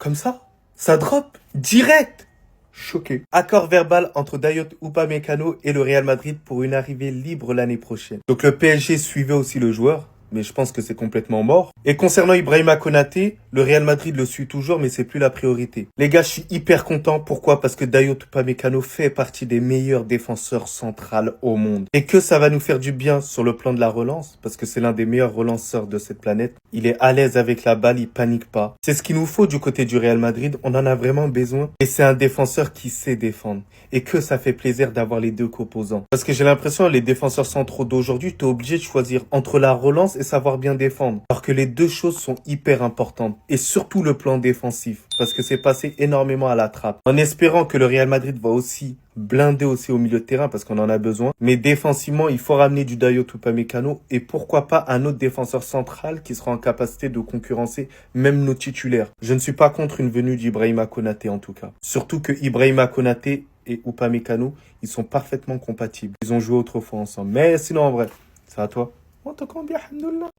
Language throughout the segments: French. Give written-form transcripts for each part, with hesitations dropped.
Comme ça drop, direct. Choqué. Accord verbal entre Dayot Upamecano et le Real Madrid pour une arrivée libre l'année prochaine. Donc le PSG suivait aussi le joueur, mais je pense que c'est complètement mort. Et concernant Ibrahima Konaté, le Real Madrid le suit toujours, mais c'est plus la priorité. Les gars, je suis hyper content. Pourquoi? Parce que Dayot Upamecano fait partie des meilleurs défenseurs centrales au monde. Et que ça va nous faire du bien sur le plan de la relance, parce que c'est l'un des meilleurs relanceurs de cette planète. Il est à l'aise avec la balle, il panique pas. C'est ce qu'il nous faut du côté du Real Madrid. On en a vraiment besoin. Et c'est un défenseur qui sait défendre. Et que ça fait plaisir d'avoir les deux composants. Parce que j'ai l'impression, les défenseurs centraux d'aujourd'hui, t'es obligé de choisir entre la relance et savoir bien défendre. Alors que les deux choses sont hyper importantes. Et surtout le plan défensif. Parce que c'est passé énormément à la trappe. En espérant que le Real Madrid va aussi blinder aussi au milieu de terrain parce qu'on en a besoin. Mais défensivement, il faut ramener du Dayot Upamecano et pourquoi pas un autre défenseur central qui sera en capacité de concurrencer même nos titulaires. Je ne suis pas contre une venue d'Ibrahima Konaté en tout cas. Surtout que Ibrahima Konaté et Upamecano, ils sont parfaitement compatibles. Ils ont joué autrefois ensemble. Mais sinon en vrai, c'est à toi.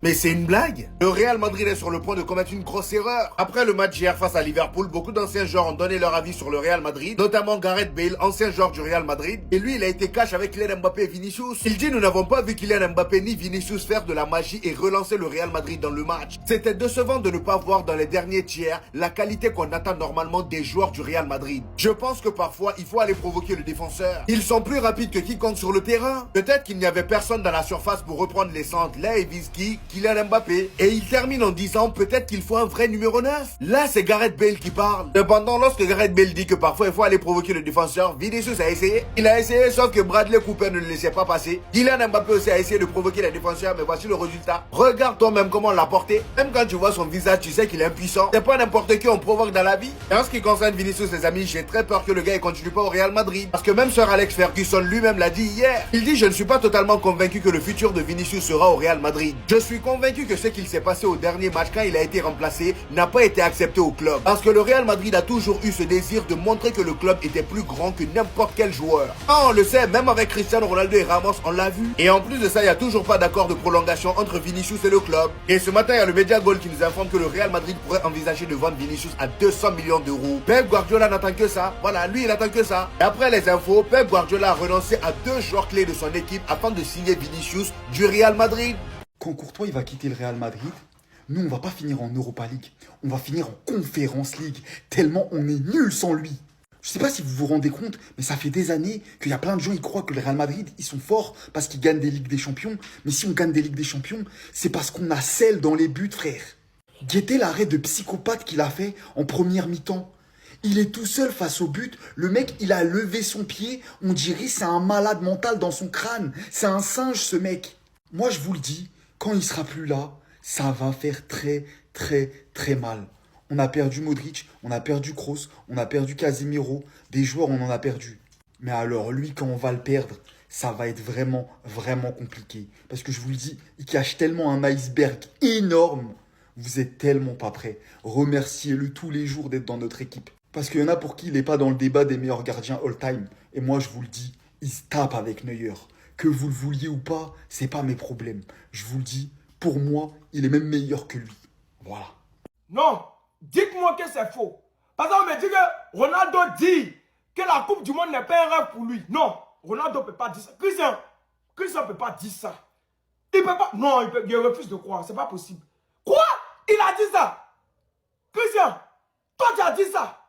Mais c'est une blague. Le Real Madrid est sur le point de commettre une grosse erreur. Après le match hier face à Liverpool, beaucoup d'anciens joueurs ont donné leur avis sur le Real Madrid, notamment Gareth Bale, ancien joueur du Real Madrid. Et lui, il a été cash avec Kylian Mbappé et Vinicius. Il dit: nous n'avons pas vu Kylian Mbappé ni Vinicius faire de la magie et relancer le Real Madrid dans le match. C'était décevant de ne pas voir dans les derniers tiers la qualité qu'on attend normalement des joueurs du Real Madrid. Je pense que parfois, il faut aller provoquer le défenseur. Ils sont plus rapides que quiconque sur le terrain. Peut-être qu'il n'y avait personne dans la surface pour reprendre les centres. Leviski, Kylian Mbappé. Et il termine en disant: peut-être qu'il faut un vrai numéro 9. Là, c'est Gareth Bale qui parle. Cependant, lorsque Gareth Bale dit que parfois il faut aller provoquer le défenseur, Vinicius a essayé. Il a essayé, sauf que Bradley Cooper ne le laissait pas passer. Kylian Mbappé aussi a essayé de provoquer les défenseurs, mais voici le résultat. Regarde toi-même comment on l'a porté. Même quand tu vois son visage, tu sais qu'il est impuissant. C'est pas n'importe qui on provoque dans la vie. Et en ce qui concerne Vinicius, les amis, j'ai très peur que le gars ne continue pas au Real Madrid. Parce que même Sir Alex Ferguson lui-même l'a dit hier. Il dit: je ne suis pas totalement convaincu que le futur de Vinicius sera au Real Madrid. Je suis convaincu que ce qu'il s'est passé au dernier match quand il a été remplacé n'a pas été accepté au club. Parce que le Real Madrid a toujours eu ce désir de montrer que le club était plus grand que n'importe quel joueur. Ah, on le sait, même avec Cristiano Ronaldo et Ramos, on l'a vu. Et en plus de ça, il n'y a toujours pas d'accord de prolongation entre Vinicius et le club. Et ce matin, il y a le Media Goal qui nous informe que le Real Madrid pourrait envisager de vendre Vinicius à 200 millions d'euros. Pep Guardiola n'attend que ça. Voilà, lui, il attend que ça. Et après les infos, Pep Guardiola a renoncé à 2 joueurs clés de son équipe afin de signer Vinicius du Real Madrid. Quand Courtois il va quitter le Real Madrid, nous on va pas finir en Europa League, on va finir en Conference League, tellement on est nul sans lui. Je sais pas si vous vous rendez compte, mais ça fait des années qu'il y a plein de gens qui croient que le Real Madrid, ils sont forts parce qu'ils gagnent des Ligues des Champions. Mais si on gagne des Ligues des Champions, c'est parce qu'on a celle dans les buts, frère. Guettez l'arrêt de psychopathe qu'il a fait en première mi-temps. Il est tout seul face au but. Le mec, il a levé son pied. On dirait c'est un malade mental dans son crâne. C'est un singe, ce mec. Moi, je vous le dis, quand il sera plus là, ça va faire très, très, très mal. On a perdu Modric, on a perdu Kroos, on a perdu Casemiro. Des joueurs, on en a perdu. Mais alors, lui, quand on va le perdre, ça va être vraiment, vraiment compliqué. Parce que je vous le dis, il cache tellement un iceberg énorme. Vous êtes tellement pas prêts. Remerciez-le tous les jours d'être dans notre équipe. Parce qu'il y en a pour qui il n'est pas dans le débat des meilleurs gardiens all-time. Et moi, je vous le dis, il se tape avec Neuer. Que vous le vouliez ou pas, c'est pas mes problèmes. Je vous le dis, pour moi, il est même meilleur que lui. Voilà. Non, dites-moi que c'est faux. Parce qu'on me dit que Ronaldo dit que la Coupe du Monde n'est pas un rêve pour lui. Non, Ronaldo ne peut pas dire ça. Christian ne peut pas dire ça. Il peut pas. Non, il refuse de croire. C'est pas possible. Quoi? Il a dit ça. Christian, toi tu as dit ça.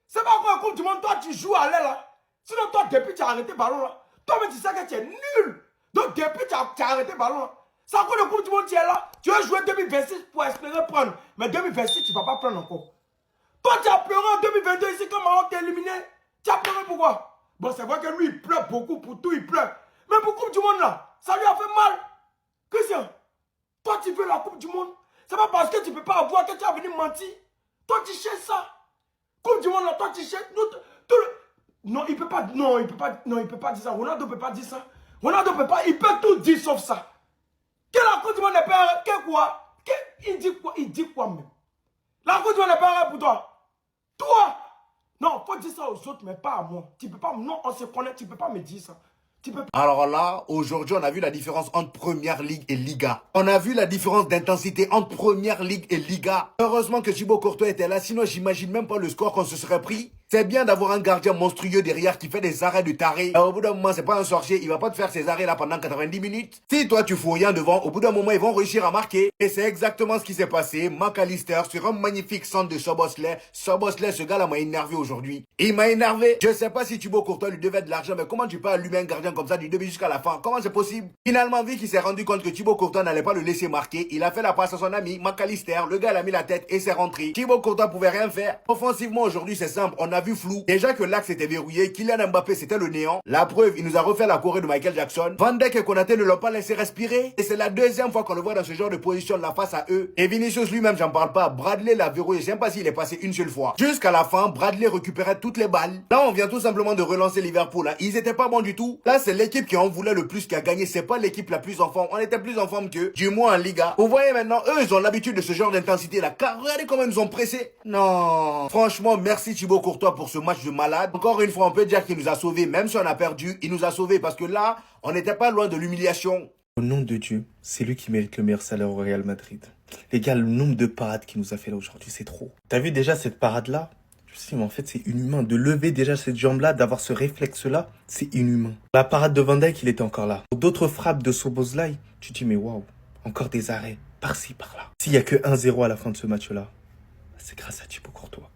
C'est pas quoi la Coupe du Monde, toi tu joues à l'aile là. Sinon toi depuis tu as arrêté le ballon là. Toi-même, tu sais que tu es nul. Donc, depuis, tu as arrêté le ballon. C'est encore le Coupe du Monde, tu es là. Tu veux jouer 2026 pour espérer prendre. Mais 2026, tu ne vas pas prendre encore. Toi, tu as pleuré en 2022 ici comme Maroc t'est éliminé. Tu as pleuré pourquoi? Bon, c'est vrai que lui, il pleure beaucoup pour tout, il pleure. Mais pour la Coupe du Monde, là, ça lui a fait mal. Christian, toi, tu veux la Coupe du Monde. C'est pas parce que tu ne peux pas avoir que tu as venu mentir. Toi, tu cherches ça. Coupe du Monde, là, toi, tu cherches. Non, il peut pas. Non, il peut pas. Non, il peut pas dire ça. Ronaldo peut pas dire ça. Ronaldo peut pas. Il peut tout dire sauf ça. Que la Coupe du Monde n'est pas un rêve. Que quoi? Il dit quoi? Il dit quoi même? La Coupe du Monde n'est pas un rêve pour toi. Toi. Non, faut dire ça aux autres, mais pas à moi. Tu peux pas. Non, on se connaît. Tu peux pas me dire ça. Tu peux... Alors là, aujourd'hui, on a vu la différence entre Première Ligue et Liga. On a vu la différence d'intensité entre Première Ligue et Liga. Heureusement que Thibaut Courtois était là, sinon j'imagine même pas le score qu'on se serait pris. C'est bien d'avoir un gardien monstrueux derrière qui fait des arrêts de taré. Au bout d'un moment, c'est pas un sorcier, il va pas te faire ces arrêts là pendant 90 minutes. Si toi tu fous rien devant, au bout d'un moment, ils vont réussir à marquer. Et c'est exactement ce qui s'est passé. McAllister sur un magnifique centre de Szoboszlai. Szoboszlai, ce gars-là m'a énervé aujourd'hui. Il m'a énervé. Je sais pas si Thibaut Courtois lui devait de l'argent, mais comment tu peux allumer un gardien comme ça du début jusqu'à la fin? Comment c'est possible? Finalement, vu qu'il s'est rendu compte que Thibaut Courtois n'allait pas le laisser marquer, il a fait la passe à son ami McAllister. Le gars, il a mis la tête et c'est rentré. Thibaut Courtois pouvait rien faire. Offensivement, aujourd'hui, c'est simple. On a vu flou. Déjà que l'axe était verrouillé, Kylian Mbappé c'était le néant. La preuve, il nous a refait la choré de Michael Jackson. Van Dijk et Konaté ne l'ont pas laissé respirer. Et c'est la deuxième fois qu'on le voit dans ce genre de position là face à eux. Et Vinicius lui-même, j'en parle pas. Bradley l'a verrouillé, je sais pas s'il est passé une seule fois. Jusqu'à la fin, Bradley récupérait toutes les balles. Là, on vient tout simplement de relancer Liverpool. Hein. Ils étaient pas bons du tout. Là, c'est l'équipe qui en voulait le plus qui a gagné. C'est pas l'équipe la plus en forme. On était plus en forme qu'eux. Du moins en Liga. Vous voyez maintenant, eux, ils ont l'habitude de ce genre d'intensité là. Car regardez comment ils nous ont pressés. Non. Franchement, merci Thibaut Courtois pour ce match de malade. Encore une fois, on peut dire qu'il nous a sauvés. Même si on a perdu, il nous a sauvés parce que là, on n'était pas loin de l'humiliation. Au nom de Dieu, c'est lui qui mérite le meilleur salaire au Real Madrid. Les gars, le nombre de parades qu'il nous a fait là aujourd'hui, c'est trop. T'as vu déjà cette parade-là? Je me suis dit, mais en fait, c'est inhumain. De lever déjà cette jambe-là, d'avoir ce réflexe-là, c'est inhumain. La parade de Van Dijk, il était encore là. D'autres frappes de Szoboszlai, tu te dis, mais waouh, encore des arrêts, par-ci, par-là. S'il n'y a que 1-0 à la fin de ce match-là, c'est grâce à Thibaut Courtois.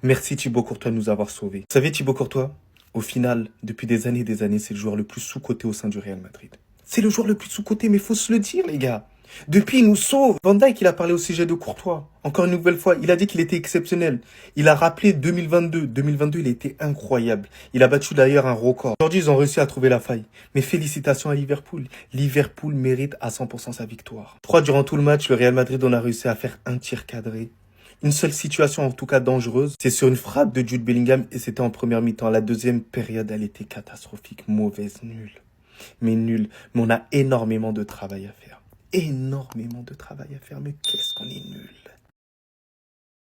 Merci Thibaut Courtois de nous avoir sauvés. Vous savez, Thibaut Courtois, au final, depuis des années, c'est le joueur le plus sous-coté au sein du Real Madrid. C'est le joueur le plus sous-coté, mais faut se le dire, les gars. Depuis, il nous sauve. Van Dijk, il a parlé au sujet de Courtois. Encore une nouvelle fois, il a dit qu'il était exceptionnel. Il a rappelé 2022. 2022, il a été incroyable. Il a battu d'ailleurs un record. Aujourd'hui, ils ont réussi à trouver la faille. Mais félicitations à Liverpool. Liverpool mérite à 100% sa victoire. Je crois durant tout le match, le Real Madrid, on a réussi à faire un tir cadré. Une seule situation, en tout cas dangereuse, c'est sur une frappe de Jude Bellingham et c'était en première mi-temps. La deuxième période, elle était catastrophique, mauvaise, nulle. Mais nulle. Mais on a énormément de travail à faire. Énormément de travail à faire, mais qu'est-ce qu'on est nul.